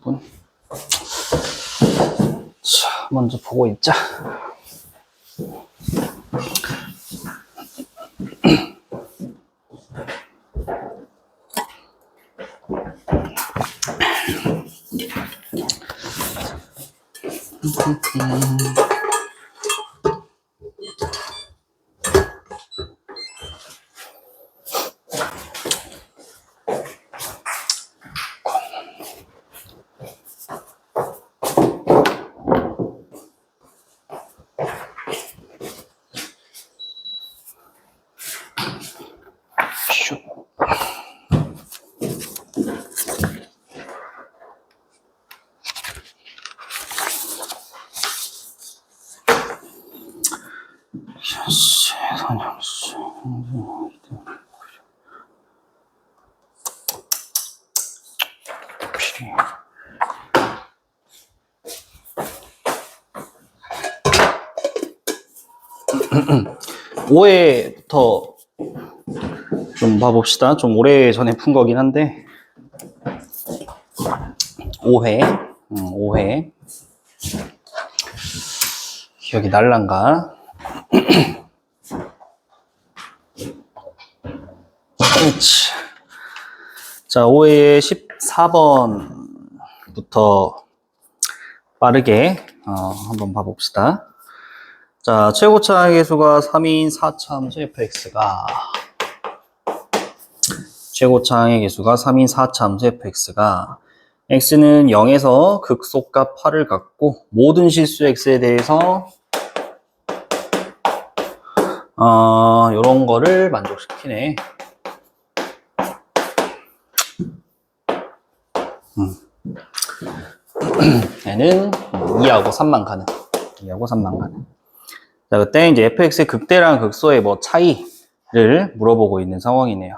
부분. 자, 먼저 보고 있자. 선영씨. 필히. 5회부터 좀 봐봅시다. 좀 오래전에 푼 거긴 한데 5회 기억이 날란가. 자, 5회의 14번부터 빠르게 한번 봐봅시다. 자, 최고차항의 개수가 3인 4차함수 fx가 최고차항의 개수가 3인 4차함수 fx가 x는 0에서 극소값 8을 갖고 모든 실수 x에 대해서 요런 거를 만족시키네. 얘는 2하고 3만 가는. 2하고 3만 가는. 자, 그때 이제 fx의 극대랑 극소의 뭐 차이를 물어보고 있는 상황이네요.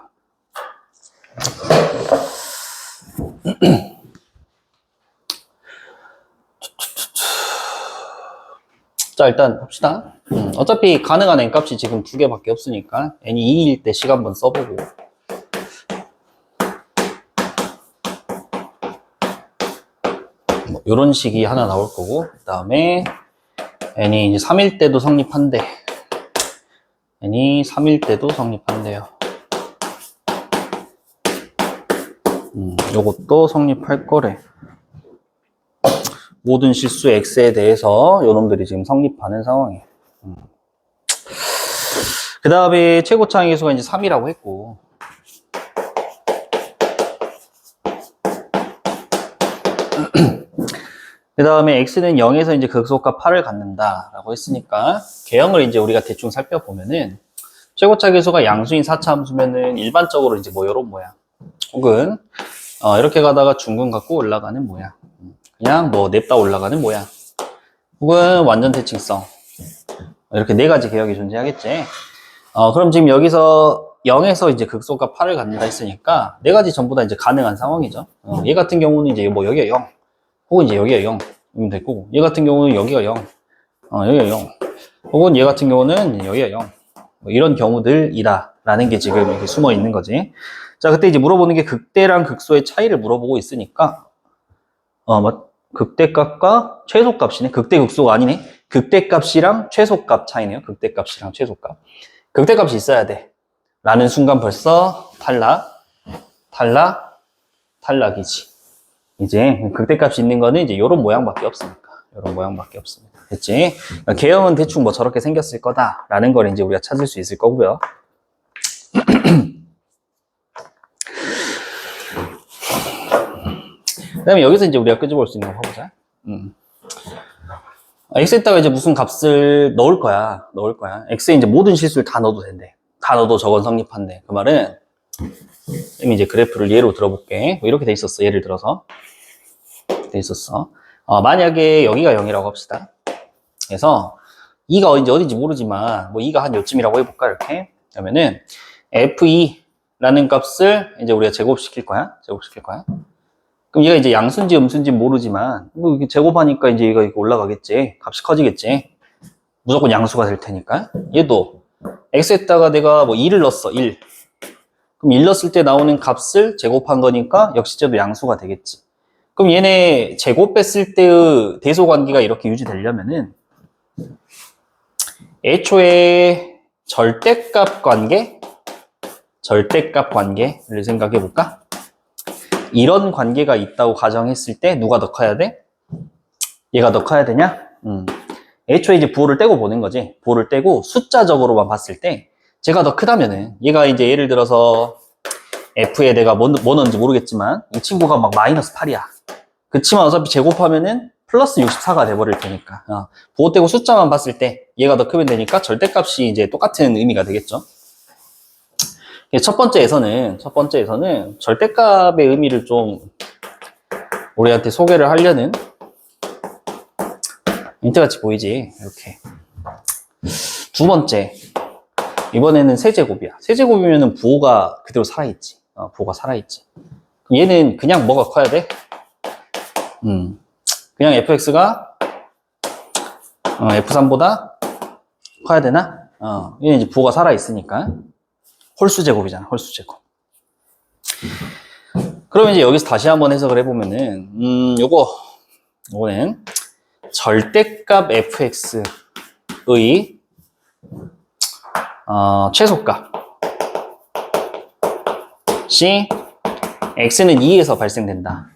자, 일단 봅시다. 어차피 가능한 n값이 지금 2개밖에 없으니까 n이 2일 때 식 한번 써보고, 뭐 요런 식이 하나 나올 거고, 그 다음에 n이 이제 3일 때도 성립한대. n이 3일 때도 성립한대요. 요것도 성립할 거래. 모든 실수 x에 대해서 요놈들이 지금 성립하는 상황이에요. 그 다음에 최고차항의 개수가 이제 3이라고 했고, 그 다음에 x는 0에서 이제 극소값 8을 갖는다라고 했으니까 개형을 이제 우리가 대충 살펴보면은 최고차 계수가 양수인 4차 함수면은 일반적으로 이제 뭐 요런 모양, 혹은 이렇게 가다가 중근 갖고 올라가는 모양, 그냥 뭐 냅다 올라가는 모양, 혹은 완전 대칭성, 이렇게 네 가지 개형이 존재하겠지. 그럼 지금 여기서 0에서 이제 극소값 8을 갖는다 했으니까 네 가지 전부 다 이제 가능한 상황이죠. 얘 같은 경우는 이제 뭐 여기가 0, 혹은 이제 여기가 0 이면 될 거고, 얘 같은 경우는 여기가 0, 여기가 0, 혹은 얘 같은 경우는 여기가 0, 뭐 이런 경우들이다 라는 게 지금 이렇게 숨어 있는 거지. 자, 그때 이제 물어보는 게 극대랑 극소의 차이를 물어보고 있으니까 극대값과 최소값이네. 극대 극소가 아니네. 극대값이랑 최소값 차이네요. 극대값이랑 최소값. 극대값이 있어야 돼 라는 순간 벌써 탈락이지. 이제 극대값이 있는 거는 이제 요런 모양밖에 없으니까. 요런 모양밖에 없습니다. 됐지? 개형은 대충 뭐 저렇게 생겼을 거다라는 걸 이제 우리가 찾을 수 있을 거고요. 그 다음에 여기서 이제 우리가 끄집어올 수 있는 거 봐보자. x에다가 이제 무슨 값을 넣을 거야. x에 이제 모든 실수를 다 넣어도 된대. 다 넣어도 저건 성립한대. 그 말은, 이제 그래프를 예로 들어볼게. 뭐 이렇게 돼 있었어. 예를 들어서. 돼 있었어. 만약에 여기가 0이라고 합시다. 그래서 2가 이제 어딘지 모르지만 뭐 2가 한 요쯤이라고 해볼까 이렇게. 그러면은 f2라는 값을 이제 우리가 제곱시킬 거야. 그럼 얘가 이제 양수인지 음수인지 모르지만 뭐 이렇게 제곱하니까 이제 얘가 이렇게 올라가겠지. 값이 커지겠지. 무조건 양수가 될 테니까. 얘도 x에다가 내가 뭐 2를 넣었어. 1. 그럼 1 넣었을 때 나오는 값을 제곱한 거니까 역시 쟤도 양수가 되겠지. 그럼 얘네 제곱 뺐을 때의 대소 관계가 이렇게 유지되려면은 애초에 절대값 관계를 생각해 볼까? 이런 관계가 있다고 가정했을 때 누가 더 커야 돼? 얘가 더 커야 되냐? 애초에 이제 부호를 떼고 보는 거지. 부호를 떼고 숫자적으로만 봤을 때 제가 더 크다면은 얘가 이제 예를 들어서 F에 내가 뭐 넣는지 모르겠지만 이 친구가 막 마이너스 8이야. 그치만 어차피 제곱하면은 플러스 64가 돼버릴 테니까. 부호 떼고 숫자만 봤을 때 얘가 더 크면 되니까 절대값이 이제 똑같은 의미가 되겠죠. 첫 번째에서는 절대값의 의미를 좀 우리한테 소개를 하려는 힌트같이 보이지. 이렇게. 두 번째, 이번에는 세제곱이야. 세제곱이면은 부호가 그대로 살아있지. 부호가 살아있지. 그럼 얘는 그냥 뭐가 커야 돼? 그냥 fx가 f3보다 커야 되나? 얘는 이제 부호가 살아있으니까. 홀수제곱이잖아, 홀수제곱. 그러면 이제 여기서 다시 한번 해석을 해보면은, 요거는 절대값 fx의 최소값이 x는 2에서 발생된다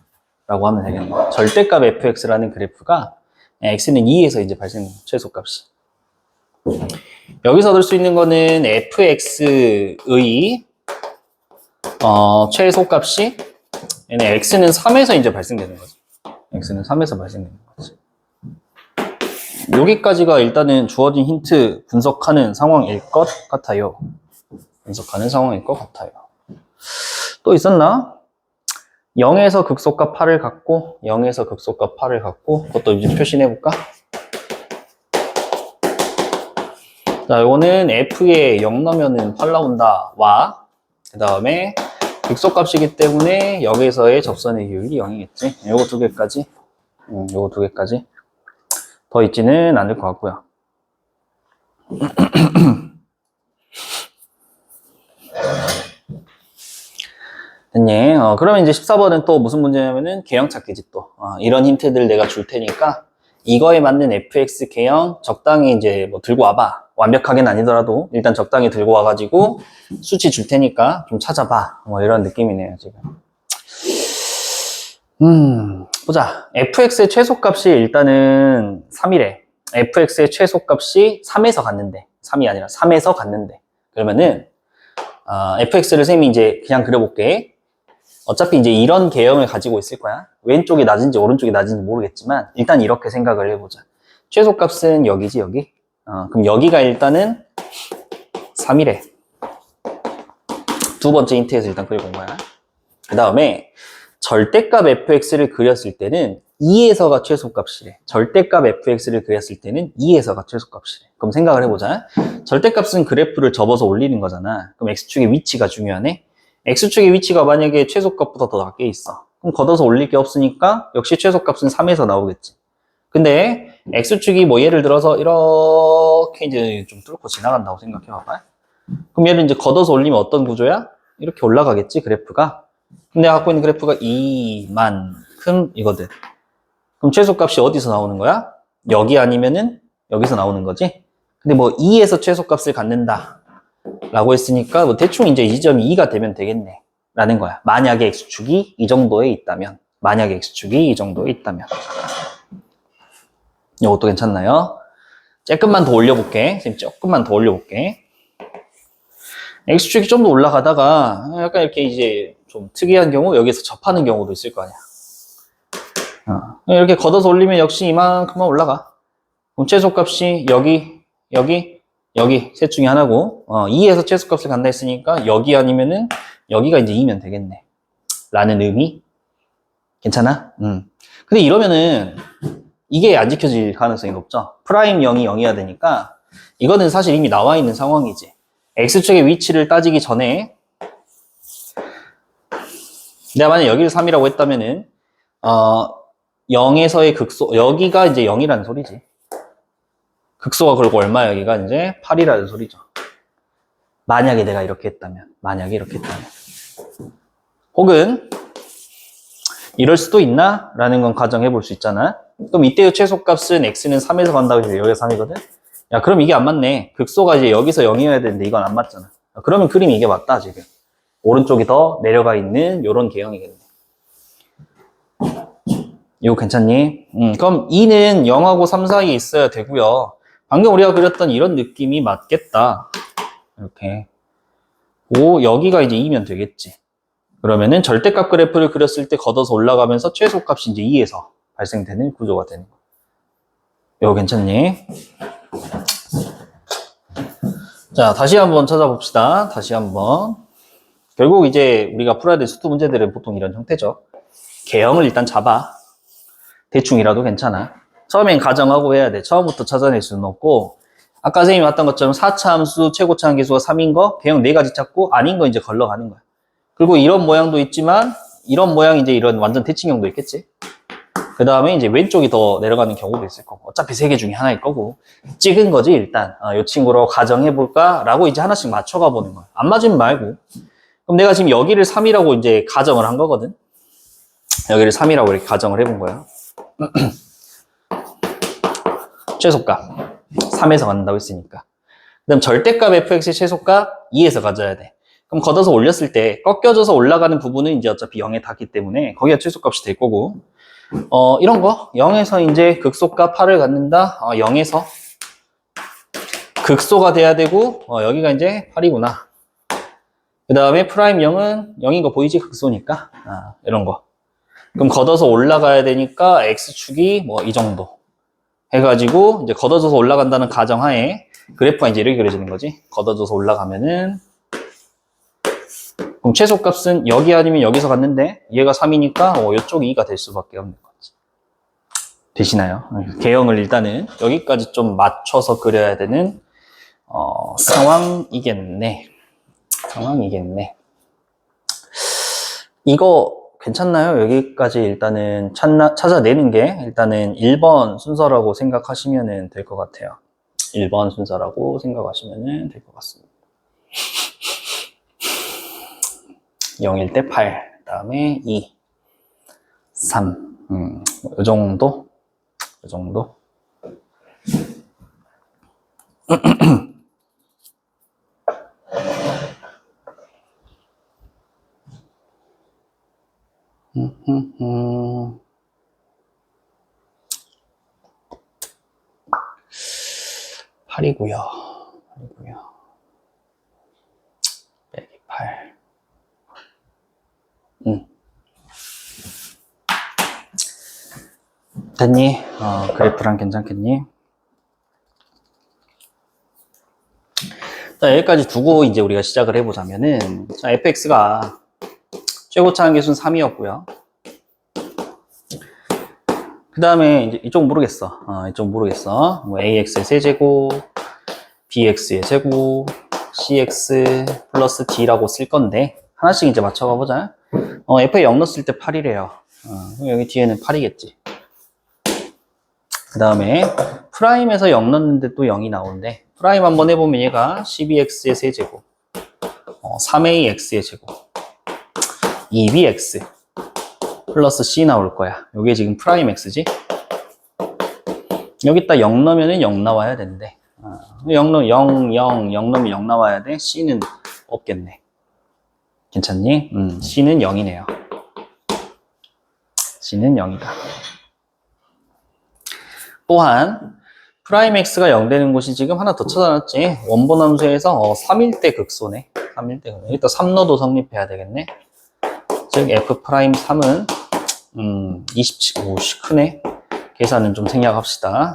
라고 하면 되겠네. 절대값 fx라는 그래프가 x는 2에서 이제 발생 최소값이. 여기서 얻을 수 있는 거는 fx의 최소값이 얘네 x는 3에서 이제 발생되는 거지. x는 3에서 발생되는 거지. 여기까지가 일단은 주어진 힌트 분석하는 상황일 것 같아요. 또 있었나? 0에서 극소값 8을 갖고 그것도 이제 표시해볼까? 자, 요거는 f에 0 넣으면은 8 나온다. 그 다음에 극소값이기 때문에 여기서의 접선의 비율이 0이겠지. 요거 두 개까지. 더 있지는 않을 것 같고요. 됐니? 그러면 이제 14번은 또 무슨 문제냐면은 개형 찾기지 또. 이런 힌트들 내가 줄 테니까 이거에 맞는 fx 개형 적당히 이제 뭐 들고 와봐. 완벽하게는 아니더라도 일단 적당히 들고 와가지고 수치 줄 테니까 좀 찾아봐. 뭐 이런 느낌이네요, 지금. 보자. fx의 최소값이 일단은 3이래. fx의 최소값이 3에서 갔는데. 3이 아니라 3에서 갔는데. 그러면은, fx를 쌤이 이제 그냥 그려볼게. 어차피 이제 이런 개형을 가지고 있을 거야. 왼쪽이 낮은지 오른쪽이 낮은지 모르겠지만, 일단 이렇게 생각을 해보자. 최소값은 여기지, 여기. 그럼 여기가 일단은 3이래. 두 번째 힌트에서 일단 그려본 거야. 그 다음에, 절대값 fx를 그렸을 때는 2에서가 최소값이래. 절대값 fx를 그렸을 때는 2에서가 최소값이래. 그럼 생각을 해보자. 절대값은 그래프를 접어서 올리는 거잖아. 그럼 x축의 위치가 중요하네. x축의 위치가 만약에 최소값보다 더 낮게 있어. 그럼 걷어서 올릴 게 없으니까 역시 최소값은 3에서 나오겠지. 근데 x축이 뭐 예를 들어서 이렇게 이제 좀 뚫고 지나간다고 생각해 봐봐. 그럼 얘를 이제 걷어서 올리면 어떤 구조야? 이렇게 올라가겠지, 그래프가. 근데 갖고 있는 그래프가 이만큼 이거든. 그럼 최소값이 어디서 나오는 거야? 여기 아니면은 여기서 나오는 거지? 근데 뭐 2에서 최소값을 갖는다 라고 했으니까 뭐 대충 이제 이 지점이 2가 되면 되겠네 라는 거야. 만약에 x축이 이 정도에 있다면. 이것도 괜찮나요? 조금만 더 올려볼게. 지금 조금만 더 올려볼게. x축이 좀 더 올라가다가 약간 이렇게 이제 좀 특이한 경우 여기서 접하는 경우도 있을 거 아니야. 이렇게 걷어서 올리면 역시 이만큼만 올라가. 그럼 최소값이 여기 셋 중에 하나고 2에서 최소값을 간다 했으니까 여기 아니면은 여기가 이제 2면 되겠네 라는 의미. 괜찮아? 근데 이러면은 이게 안 지켜질 가능성이 높죠. 프라임 0이 0이어야 되니까 이거는 사실 이미 나와 있는 상황이지. x축의 위치를 따지기 전에 내가 만약 여기를 3이라고 했다면은 0에서의 극소, 여기가 이제 0이라는 소리지. 극소가 그리고 얼마야? 여기가 이제 8이라는 소리죠. 만약에 내가 이렇게 했다면. 혹은 이럴 수도 있나? 라는 건 가정해 볼 수 있잖아. 그럼 이때의 최소값은 x는 3에서 간다고 해서 여기가 3이거든? 야, 그럼 이게 안 맞네. 극소가 이제 여기서 0이어야 되는데 이건 안 맞잖아. 그러면 그림이 이게 맞다, 지금. 오른쪽이 더 내려가 있는 요런 개형이겠네. 이거 괜찮니? 그럼 2는 0하고 3 사이에 있어야 되고요. 방금 우리가 그렸던 이런 느낌이 맞겠다. 이렇게. 오, 여기가 이제 2면 되겠지. 그러면은 절대값 그래프를 그렸을 때 걷어서 올라가면서 최소값이 이제 2에서 발생되는 구조가 되는 거야. 이거 괜찮니? 자, 다시 한번 찾아봅시다. 다시 한번. 결국 이제 우리가 풀어야 될 수투 문제들은 보통 이런 형태죠. 개형을 일단 잡아. 대충이라도 괜찮아. 처음엔 가정하고 해야 돼. 처음부터 찾아낼 수는 없고, 아까 선생님이 봤던 것처럼 4차 함수 최고차 함계수가 3인 거, 개형 4가지 찾고, 아닌 거 이제 걸러가는 거야. 그리고 이런 모양도 있지만, 이런 모양 이제 이런 완전 대칭형도 있겠지. 그 다음에 이제 왼쪽이 더 내려가는 경우도 있을 거고, 어차피 3개 중에 하나일 거고, 찍은 거지, 일단. 이 친구로 가정해볼까? 라고 이제 하나씩 맞춰가 보는 거야. 안 맞으면 말고. 그럼 내가 지금 여기를 3이라고 이제 가정을 한 거거든. 여기를 3이라고 이렇게 가정을 해본 거야. 최소값 3에서 간다고 했으니까. 그 다음 절대값 fx의 최소값 2에서 가져야 돼. 그럼 걷어서 올렸을 때 꺾여져서 올라가는 부분은 이제 어차피 0에 닿기 때문에 거기가 최소값이 될 거고, 이런 거 0에서 이제 극소값 8을 갖는다. 0에서 극소가 돼야 되고, 여기가 이제 8이구나. 그 다음에 프라임 0은 0인 거 보이지? 극소니까. 이런 거. 그럼 걷어서 올라가야 되니까 x축이 뭐 이 정도 해가지고 이제 걷어져서 올라간다는 가정하에 그래프가 이제 이렇게 그려지는 거지. 걷어져서 올라가면은, 그럼 최소값은 여기 아니면 여기서 갔는데 얘가 3이니까 이쪽 2가 될 수밖에 없는 거지. 되시나요? 개형을 일단은 여기까지 좀 맞춰서 그려야 되는 상황이겠네. 이거 괜찮나요? 여기까지 일단은 찾아내는 게 일단은 1번 순서라고 생각하시면 될 것 같아요. 1번 순서라고 생각하시면 될 것 같습니다. 0일 때 8, 그 다음에 2, 3, 이 정도? 이 정도? 팔이고요. 빼기 8. 됐니? 그래프랑 괜찮겠니? 자, 여기까지 두고 이제 우리가 시작을 해보자면은, 자, fx가 최고차 함계수는 3이었고요. 그 다음에 이제 이쪽 모르겠어. 이쪽 모르겠어. 뭐 ax의 세제곱, bx의 제곱, cx 플러스 d라고 쓸 건데, 하나씩 이제 맞춰가 보자. f에 0 넣었을 때 8이래요. 여기 뒤에는 8이겠지. 그 다음에 프라임에서 0 넣었는데 또 0이 나오는데, 프라임 한번 해보면 얘가 12x의 세제곱, 3ax의 제곱, 2bx 플러스 c 나올 거야. 이게 지금 프라임 x지? 여기다 0 넣으면 0 나와야 되는데, 0 넣으면 0 나와야 돼. c는 없겠네. 괜찮니? c는 0이네요. c는 0이다. 또한 프라임 x가 0 되는 곳이 지금 하나 더 찾아놨지. 원본 함수에서 3일 때 극소네. 3일 때 극소. 일단 3 넣어도 성립해야 되겠네. 즉 f 프라임 3은 27, 오씨 크네. 계산은 좀 생략합시다.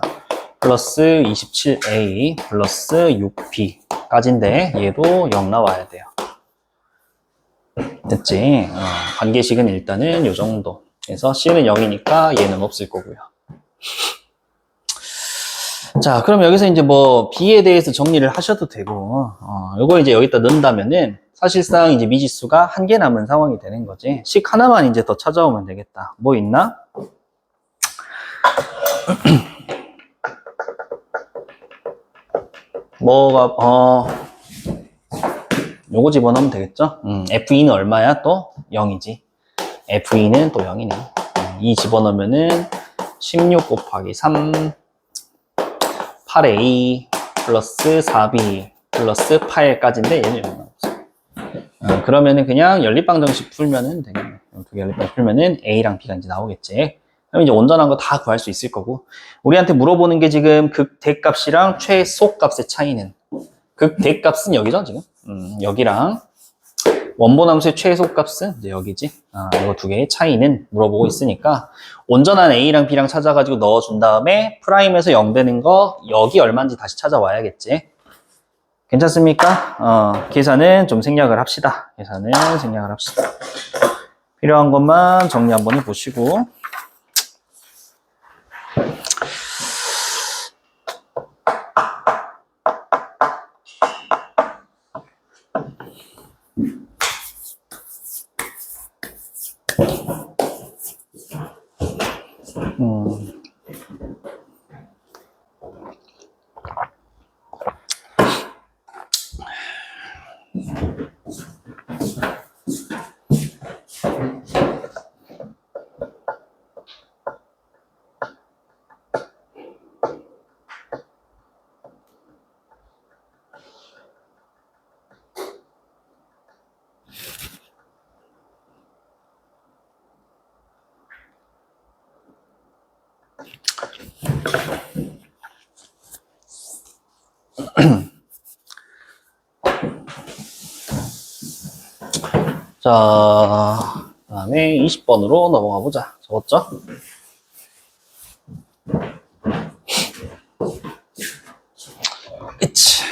플러스 27a 플러스 6b까지인데 얘도 0 나와야 돼요. 됐지? 관계식은 일단은 요 정도. 그래서 c는 0이니까 얘는 없을 거고요. 자, 그럼 여기서 이제 뭐 b에 대해서 정리를 하셔도 되고, 요거 이제 여기다 넣는다면은 사실상 이제 미지수가 1개 남은 상황이 되는 거지. 식 하나만 이제 더 찾아오면 되겠다. 뭐 있나? 뭐가 요거 집어넣으면 되겠죠? f2는 얼마야? 또 0이지. F2는 또 0이네. 2 집어넣으면은 16 곱하기 3 8A 플러스 4B 플러스 8까지인데 얘는 0 나오죠. 그러면은 그냥 연립방정식 풀면은 되겠네. 두 개 연립방정식 풀면은 A랑 B가 이제 나오겠지. 그럼 이제 온전한 거 다 구할 수 있을 거고, 우리한테 물어보는 게 지금 극대값이랑 최소값의 차이는, 극대값은 여기죠 지금. 여기랑 원본함수의 최소값은 이제 여기지. 이거 두 개의 차이는 물어보고 있으니까 온전한 A랑 B랑 찾아가지고 넣어준 다음에 프라임에서 0 되는 거 여기 얼마인지 다시 찾아와야겠지. 괜찮습니까? 계산은 좀 생략을 합시다. 계산은 생략을 합시다. 필요한 것만 정리 한번 해보시고. 자, 그 다음에 20번으로 넘어가 보자. 적었죠? 그치.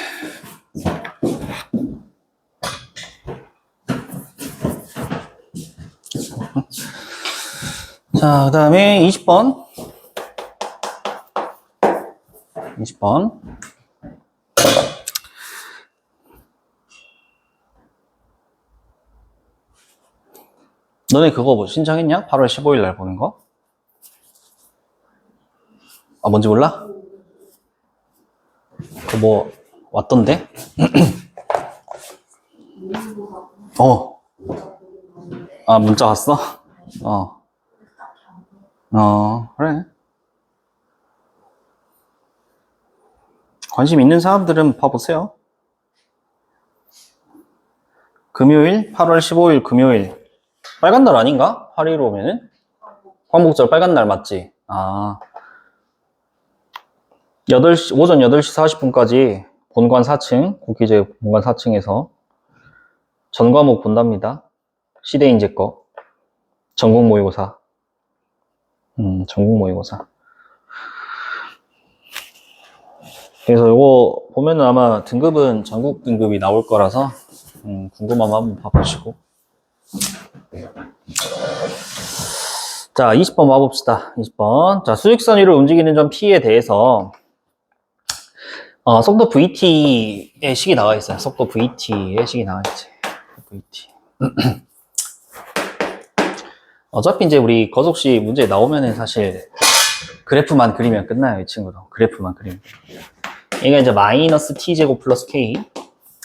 자, 그 다음에 20번. 20번. 너네 그거 뭐 신청했냐? 8월 15일 날 보는 거? 뭔지 몰라? 그 뭐 왔던데? 문자 왔어? 그래. 관심 있는 사람들은 봐보세요. 금요일? 8월 15일 금요일. 빨간 날 아닌가? 8일 오면은? 광복절 빨간 날 맞지? 8시, 오전 8시 40분까지 본관 4층, 국기제 본관 4층에서 전 과목 본답니다. 시대인재 거. 전국 모의고사. 전국 모의고사. 그래서 이거 보면은 아마 등급은 전국 등급이 나올 거라서, 궁금하면 한번 봐보시고. 자, 20번 봐봅시다. 20번. 자, 수직선 위를 움직이는 점 P에 대해서, 속도 VT의 식이 나와 있어요. 속도 VT의 식이 나와 있지. VT. 어차피 이제 우리 거속시 문제 나오면은 사실 그래프만 그리면 끝나요. 이 친구도. 그래프만 그리면. 얘가 이제 마이너스 t제곱 플러스 k.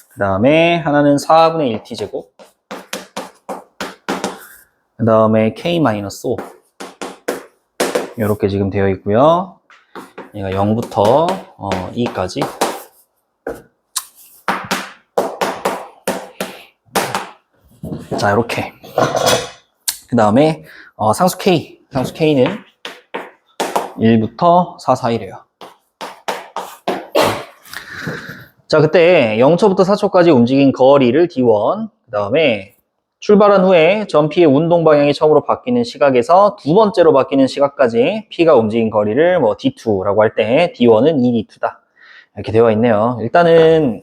그 다음에 하나는 4분의 1 t제곱. 그 다음에 k 마이너스 5. 이렇게 지금 되어 있고요. 얘가 0부터 2까지. 자, 이렇게. 그 다음에 상수 k. 상수 k는 1부터 4, 4, 1이에요. 자, 그때 0초부터 4초까지 움직인 거리를 D1. 그 다음에 출발한 후에 전 P의 운동 방향이 처음으로 바뀌는 시각에서 두 번째로 바뀌는 시각까지 P가 움직인 거리를 뭐 D2라고 할 때 D1은 2D2다. 이렇게 되어 있네요. 일단은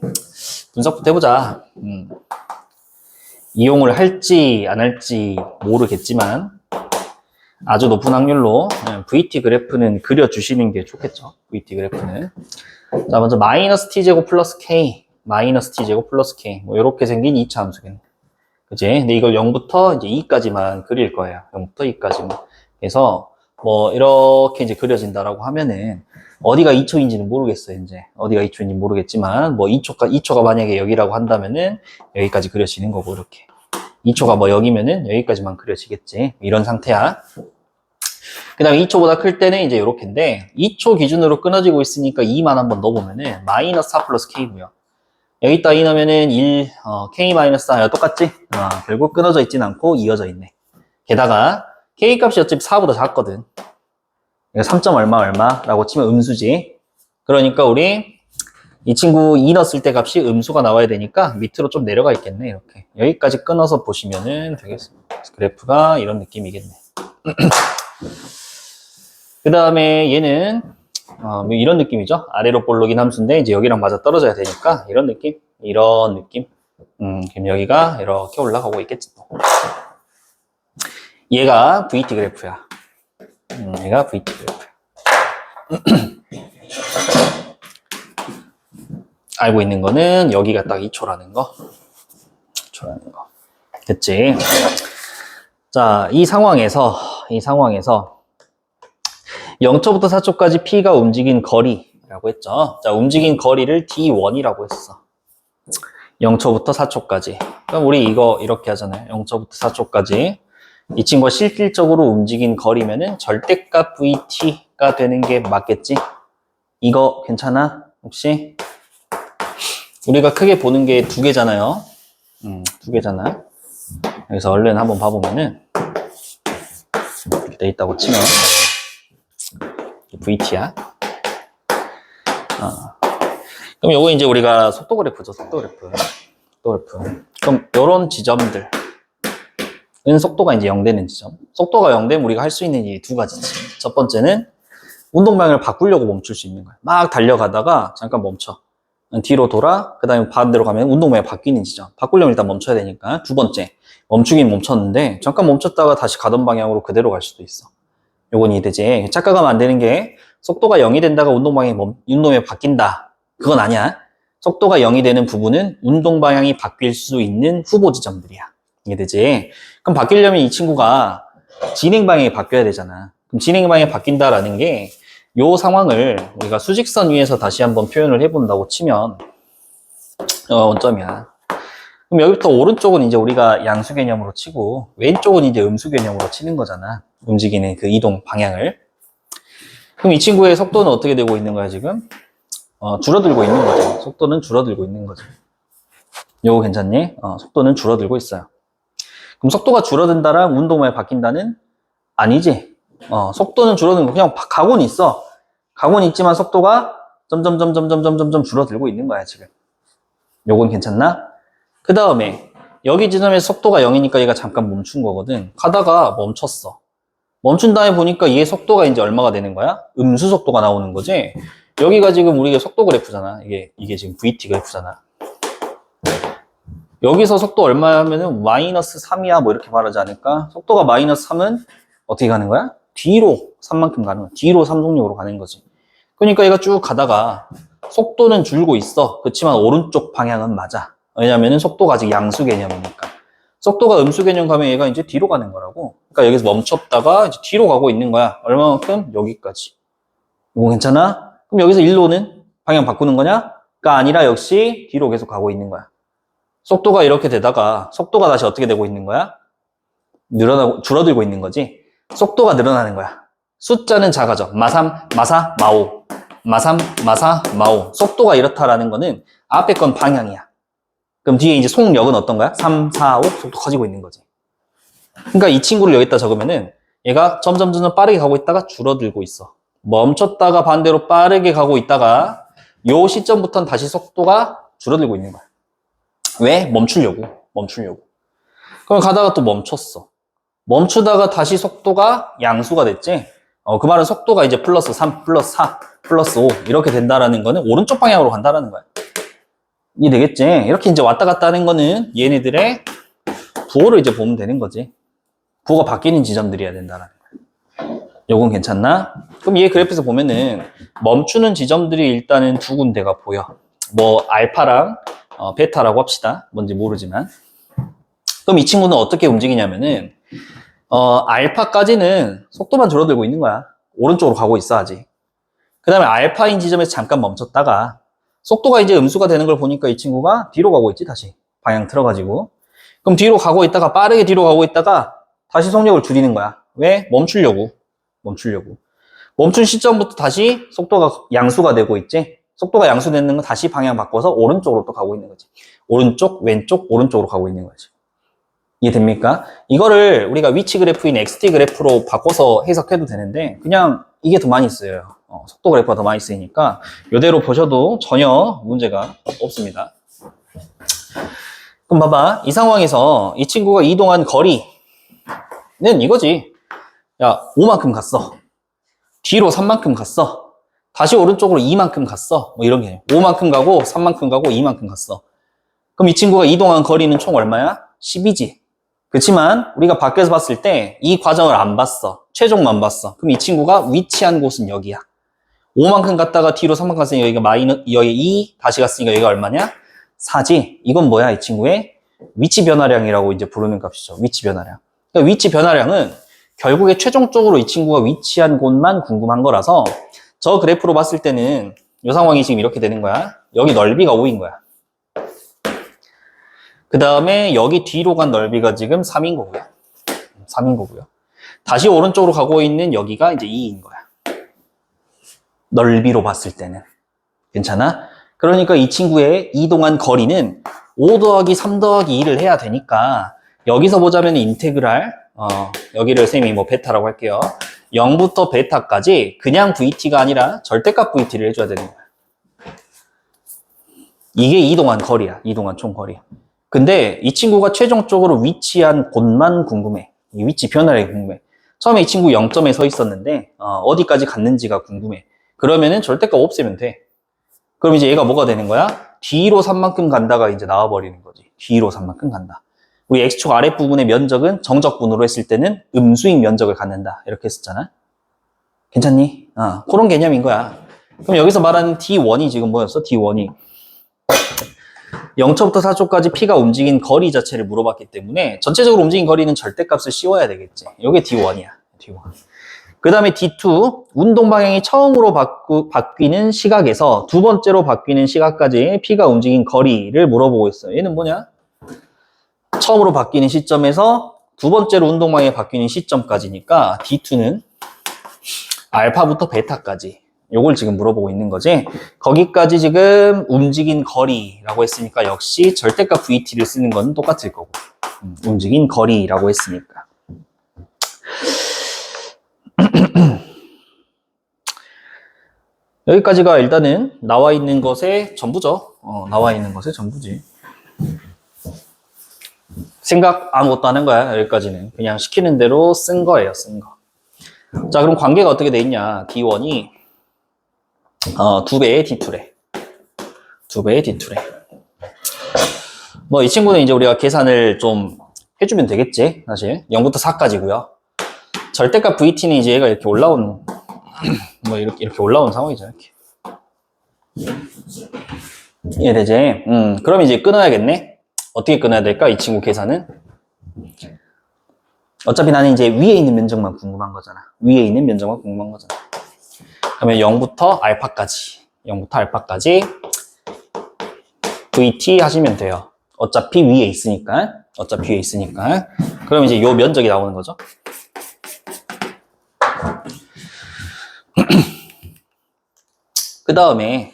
분석부터 해보자. 이용을 할지 안 할지 모르겠지만 아주 높은 확률로 VT 그래프는 그려주시는 게 좋겠죠. VT 그래프는. 자, 먼저 마이너스 t제곱 플러스 k, 마이너스 t제곱 플러스 k 뭐 이렇게 생긴 2차 함수겠네. 그치? 근데 이걸 0부터 이제 2까지만 그릴 거예요. 0부터 2까지만. 그래서 뭐 이렇게 이제 그려진다라고 하면은 어디가 2초인지는 모르겠어요. 이제 어디가 2초인지 모르겠지만 뭐 2초가 만약에 여기라고 한다면은 여기까지 그려지는 거고 이렇게. 2초가 뭐 여기면은 여기까지만 그려지겠지. 이런 상태야. 그 다음에 2초보다 클 때는 이제 요렇게인데 2초 기준으로 끊어지고 있으니까 2만 한번 넣어보면은 마이너스 4 플러스 K고요. 여기다 2 넣으면은 1, K 마이너스 4야 똑같지? 결국 끊어져 있진 않고 이어져 있네. 게다가 K 값이 어차피 4보다 작거든. 3점 얼마 얼마라고 치면 음수지. 그러니까 우리 이 친구 2 넣었을 때 값이 음수가 나와야 되니까 밑으로 좀 내려가 있겠네. 이렇게 여기까지 끊어서 보시면은 되겠습니다. 그래프가 이런 느낌이겠네. 그 다음에 얘는 뭐 이런 느낌이죠. 아래로 볼록인 함수인데 이제 여기랑 맞아 떨어져야 되니까 이런 느낌, 이런 느낌. 그럼 여기가 이렇게 올라가고 있겠지. 얘가 VT 그래프야. 얘가 VT 그래프야. 알고 있는 거는 여기가 딱 2초라는 거. 2초라는 거. 됐지? 자, 이 상황에서 0초부터 4초까지 P가 움직인 거리라고 했죠. 자, 움직인 거리를 D1이라고 했어. 0초부터 4초까지. 그럼 우리 이거 이렇게 하잖아요. 0초부터 4초까지. 이 친구가 실질적으로 움직인 거리면은 절대값 VT가 되는 게 맞겠지? 이거 괜찮아? 혹시? 우리가 크게 보는 게 두 개잖아요. 두 개잖아. 여기서 얼른 한번 봐보면은 이렇게 돼 있다고 치면 VT야. 그럼 요거 이제 우리가 속도 그래프죠. 속도 그래프. 그럼 요런 지점들은 속도가 이제 0 되는 지점. 속도가 0 되면 우리가 할 수 있는 일이 두 가지지. 첫 번째는 운동 방향을 바꾸려고 멈출 수 있는 거야. 막 달려가다가 잠깐 멈춰. 뒤로 돌아. 그 다음에 반대로 가면 운동 방향이 바뀌는 지점. 바꾸려면 일단 멈춰야 되니까. 두 번째, 멈추긴 멈췄는데 잠깐 멈췄다가 다시 가던 방향으로 그대로 갈 수도 있어. 요건 이해되지? 착각하면 안 되는 게 속도가 0이 된다가 운동 방향이 바뀐다. 그건 아니야. 속도가 0이 되는 부분은 운동 방향이 바뀔 수 있는 후보 지점들이야. 이해되지? 그럼 바뀌려면 이 친구가 진행 방향이 바뀌어야 되잖아. 그럼 진행 방향이 바뀐다라는 게 요 상황을 우리가 수직선 위에서 다시 한번 표현을 해본다고 치면 원점이야. 그럼 여기부터 오른쪽은 이제 우리가 양수 개념으로 치고 왼쪽은 이제 음수 개념으로 치는 거잖아. 움직이는 그 이동 방향을. 그럼 이 친구의 속도는 어떻게 되고 있는 거야 지금? 줄어들고 있는 거죠. 속도는 줄어들고 있는 거죠. 요거 괜찮니? 속도는 줄어들고 있어요. 그럼 속도가 줄어든다랑 운동량이 바뀐다는? 아니지. 속도는 줄어드는 거 그냥 가고는 있어. 가고는 있지만 속도가 점점 줄어들고 있는 거야 지금. 요건 괜찮나? 그 다음에 여기 지점에서 속도가 0이니까 얘가 잠깐 멈춘 거거든. 가다가 멈췄어. 멈춘 다음에 보니까 얘 속도가 이제 얼마가 되는 거야? 음수 속도가 나오는 거지. 여기가 지금 우리가 속도 그래프잖아. 이게 지금 VT 그래프잖아. 여기서 속도 얼마냐면은 마이너스 3이야 뭐 이렇게 말하지 않을까? 속도가 마이너스 3은 어떻게 가는 거야? 뒤로 3만큼 가는 거야. 뒤로 3속력으로 가는 거지. 그러니까 얘가 쭉 가다가 속도는 줄고 있어. 그렇지만 오른쪽 방향은 맞아. 왜냐면은 속도가 아직 양수 개념이니까. 속도가 음수 개념 가면 얘가 이제 뒤로 가는 거라고. 그러니까 여기서 멈췄다가 이제 뒤로 가고 있는 거야. 얼마만큼? 여기까지. 이거 괜찮아? 그럼 여기서 일로는 방향 바꾸는 거냐? 가 아니라 역시 뒤로 계속 가고 있는 거야. 속도가 이렇게 되다가 속도가 다시 어떻게 되고 있는 거야? 줄어들고 있는 거지. 속도가 늘어나는 거야. 숫자는 작아져. 마삼, 마사, 마오. 마삼, 마사, 마오. 속도가 이렇다라는 거는 앞에 건 방향이야. 그럼 뒤에 이제 속력은 어떤 거야? 3, 4, 5 속도 커지고 있는 거지. 그러니까 이 친구를 여기다 적으면은 얘가 점점 빠르게 가고 있다가 줄어들고 있어. 멈췄다가 반대로 빠르게 가고 있다가 요 시점부터는 다시 속도가 줄어들고 있는 거야. 왜? 멈추려고. 그럼 가다가 또 멈췄어. 멈추다가 다시 속도가 양수가 됐지? 그 말은 속도가 이제 플러스 3, 플러스 4, 플러스 5 이렇게 된다라는 거는 오른쪽 방향으로 간다라는 거야. 이해되겠지? 이렇게 이제 왔다 갔다 하는 거는 얘네들의 부호를 이제 보면 되는 거지. 부호가 바뀌는 지점들이어야 된다라는 거야. 요건 괜찮나? 그럼 얘 그래프에서 보면은 멈추는 지점들이 일단은 두 군데가 보여. 뭐 알파랑 베타라고 합시다. 뭔지 모르지만. 그럼 이 친구는 어떻게 움직이냐면은 알파까지는 속도만 줄어들고 있는 거야. 오른쪽으로 가고 있어 아직. 그 다음에 알파인 지점에서 잠깐 멈췄다가 속도가 이제 음수가 되는 걸 보니까 이 친구가 뒤로 가고 있지 다시. 방향 틀어가지고. 그럼 뒤로 가고 있다가, 빠르게 뒤로 가고 있다가 다시 속력을 줄이는 거야. 왜? 멈추려고. 멈춘 시점부터 다시 속도가 양수가 되고 있지. 속도가 양수되는 건 다시 방향 바꿔서 오른쪽으로 또 가고 있는 거지. 오른쪽, 왼쪽, 오른쪽으로 가고 있는 거지. 이해됩니까? 이거를 우리가 위치 그래프인 XT 그래프로 바꿔서 해석해도 되는데 그냥 이게 더 많이 쓰여요. 속도 그래프가 더 많이 쓰이니까 이대로 보셔도 전혀 문제가 없습니다. 그럼 봐봐. 이 상황에서 이 친구가 이동한 거리는 이거지. 야, 5만큼 갔어. 뒤로 3만큼 갔어. 다시 오른쪽으로 2만큼 갔어. 뭐 이런 개념. 5만큼 가고 3만큼 가고 2만큼 갔어. 그럼 이 친구가 이동한 거리는 총 얼마야? 10이지. 그렇지만 우리가 밖에서 봤을 때 이 과정을 안 봤어. 최종만 봤어. 그럼 이 친구가 위치한 곳은 여기야. 5만큼 갔다가 뒤로 3만큼 갔으니까 여기가 여기 2, 다시 갔으니까 여기가 얼마냐? 4지. 이건 뭐야? 이 친구의 위치 변화량이라고 이제 부르는 값이죠. 위치 변화량. 그러니까 위치 변화량은 결국에 최종적으로 이 친구가 위치한 곳만 궁금한 거라서 저 그래프로 봤을 때는 이 상황이 지금 이렇게 되는 거야. 여기 넓이가 5인 거야. 그 다음에 여기 뒤로 간 넓이가 지금 3인 거고요. 3인 거고요. 다시 오른쪽으로 가고 있는 여기가 이제 2인 거야. 넓이로 봤을 때는. 괜찮아? 그러니까 이 친구의 이동한 거리는 5 더하기 3 더하기 2를 해야 되니까 여기서 보자면 인테그랄 여기를 쌤이 뭐 베타라고 할게요. 0부터 베타까지 그냥 VT가 아니라 절대값 VT를 해줘야 되는 거야. 이게 이동한 거리야. 이동한 총 거리. 근데 이 친구가 최종적으로 위치한 곳만 궁금해. 이 위치 변화량이 궁금해. 처음에 이 친구 0점에 서 있었는데 어디까지 갔는지가 궁금해. 그러면은 절대값 없애면 돼. 그럼 이제 얘가 뭐가 되는 거야? 뒤로 3만큼 간다가 이제 나와버리는 거지. 뒤로 3만큼 간다. 우리 X축 아랫부분의 면적은 정적분으로 했을 때는 음수인 면적을 갖는다. 이렇게 했었잖아. 괜찮니? 그런 개념인 거야. 그럼 여기서 말하는 D1이 지금 뭐였어? D1이 0초부터 4초까지 P가 움직인 거리 자체를 물어봤기 때문에 전체적으로 움직인 거리는 절대값을 씌워야 되겠지. 이게 D1이야. D1. 그 다음에 D2, 운동 방향이 처음으로 바뀌는 시각에서 두 번째로 바뀌는 시각까지 P가 움직인 거리를 물어보고 있어요. 얘는 뭐냐? 처음으로 바뀌는 시점에서 두 번째로 운동 방향이 바뀌는 시점까지니까 D2는 알파부터 베타까지 요걸 지금 물어보고 있는 거지. 거기까지 지금 움직인 거리라고 했으니까 역시 절대값 VT를 쓰는 건 똑같을 거고. 움직인 거리라고 했으니까. 여기까지가 일단은 나와 있는 것의 전부죠. 나와 있는 것의 전부지. 생각 아무것도 안 한 거야. 여기까지는. 그냥 시키는 대로 쓴 거예요. 쓴 거. 자, 그럼 관계가 어떻게 돼 있냐. D1이 2배의 D2래. 2배의 D2래. 뭐 이 친구는 이제 우리가 계산을 좀 해주면 되겠지. 사실 0부터 4까지고요. 절대값 VT는 이제 얘가 이렇게 올라온 뭐 이렇게 올라온 상황이죠. 이렇게. 이해되지? 그럼 이제 끊어야겠네. 어떻게 끊어야 될까? 이 친구 계산은 어차피 나는 이제 위에 있는 면적만 궁금한 거잖아. 위에 있는 면적만 궁금한 거잖아. 그러면 0부터 알파까지 VT 하시면 돼요. 어차피 위에 있으니까. 그럼 이제 요 면적이 나오는 거죠. 그 다음에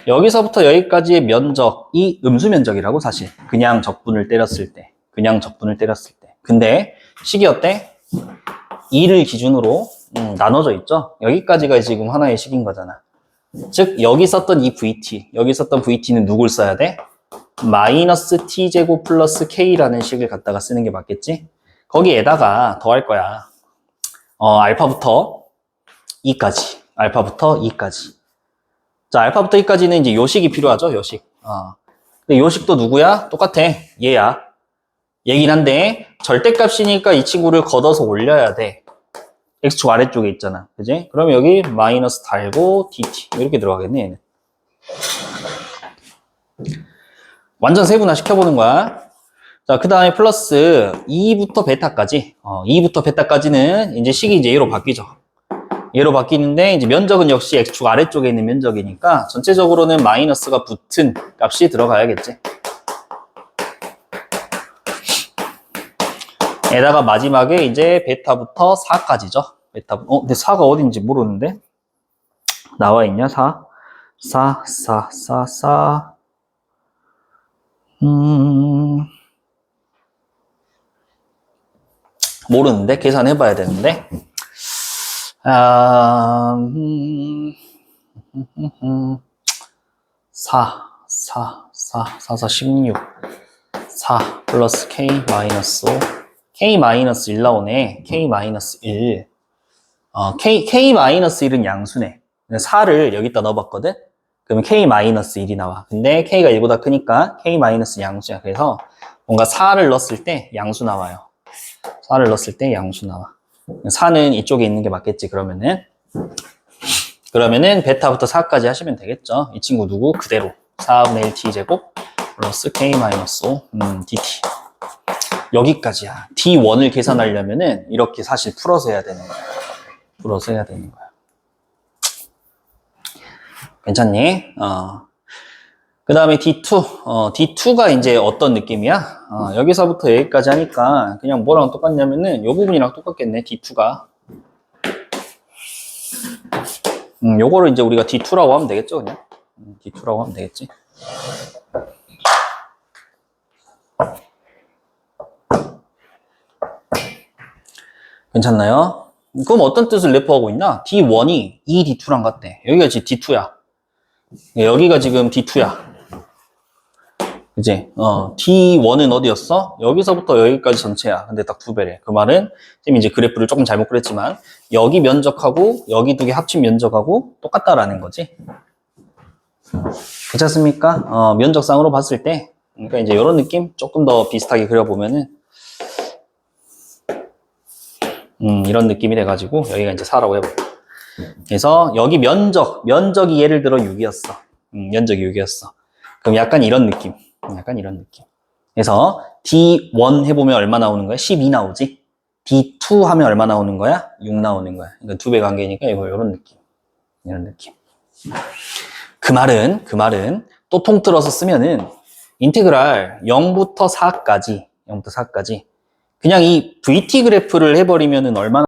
여기서부터 여기까지의 면적이 음수 면적이라고 사실. 그냥 적분을 때렸을 때. 근데 식이 어때? 2를 기준으로 나눠져 있죠. 여기까지가 지금 하나의 식인 거잖아. 즉 여기 썼던 이 VT, 여기 썼던 VT는 누굴 써야 돼? 마이너스 T제곱 플러스 K라는 식을 갖다가 쓰는 게 맞겠지? 거기에다가 더 할 거야. 알파부터 2까지. 자, 알파부터 2까지는 이제 요식이 필요하죠, 요식. 근데 요식도 누구야? 똑같아. 얘야. 얘긴 한데, 절대값이니까 이 친구를 걷어서 올려야 돼. X축 아래쪽에 있잖아. 그지? 그럼 여기 마이너스 달고 dt. 이렇게 들어가겠네, 얘는. 완전 세분화 시켜보는 거야. 자, 그 다음에 플러스 2부터 베타까지. 2부터 베타까지는 이제 식이 이제 얘로 바뀌죠. 얘로 바뀌는데 이제 면적은 역시 X축 아래쪽에 있는 면적이니까 전체적으로는 마이너스가 붙은 값이 들어가야겠지. 에다가 마지막에 이제 베타부터 4까지죠. 근데 4가 어딘지 모르는데? 나와 있냐, 4? 4. 모르는데? 계산해봐야 되는데? 4, 16. 4 플러스 K 마이너스 5. K 마이너스 1 나오네. K 마이너스 1. K 마이너스 1은 양수네. 4를 여기다 넣어봤거든? 그러면 K 마이너스 1이 나와. 근데 K가 1보다 크니까 K 마이너스 양수야. 그래서 뭔가 4를 넣었을 때 양수 나와요. 4를 넣었을 때 양수 나와. 4는 이쪽에 있는 게 맞겠지, 그러면은. 그러면은 베타부터 4까지 하시면 되겠죠. 이 친구 누구? 그대로. 4분의 1 t제곱 플러스 k 마이너스 5 dt. 여기까지야. d1을 계산하려면은 이렇게 사실 풀어서 해야 되는 거야. 풀어서 해야 되는 거야. 괜찮니? 그 다음에 D2. D2가 이제 어떤 느낌이야? 여기서부터 여기까지 하니까 그냥 뭐랑 똑같냐면은 요 부분이랑 똑같겠네, D2가. 요거를 이제 우리가 D2라고 하면 되겠죠, 그냥? D2라고 하면 되겠지. 괜찮나요? 그럼 어떤 뜻을 내포하고 있나? D1이 이 D2랑 같대. 여기가 지금 D2야. 여기가 지금 D2야. 그지? D1은 어디였어? 여기서부터 여기까지 전체야. 근데 딱 2배래. 그 말은, 지금 이제 그래프를 조금 잘못 그렸지만, 여기 면적하고, 여기 두 개 합친 면적하고 똑같다라는 거지. 괜찮습니까? 면적상으로 봤을 때, 그러니까 이제 이런 느낌? 조금 더 비슷하게 그려보면은, 이런 느낌이 돼가지고, 여기가 이제 4라고 해볼게. 그래서, 여기 면적이 예를 들어 6이었어. 면적이 6이었어. 그럼 약간 이런 느낌. 그래서 D1 해보면 얼마 나오는 거야? 12 나오지? D2 하면 얼마 나오는 거야? 6 나오는 거야. 그러니까 2배 관계니까 이거 이런 느낌. 이런 느낌. 그 말은 또 통틀어서 쓰면은 인테그랄 0부터 4까지 그냥 이 VT 그래프를 해버리면은 얼마나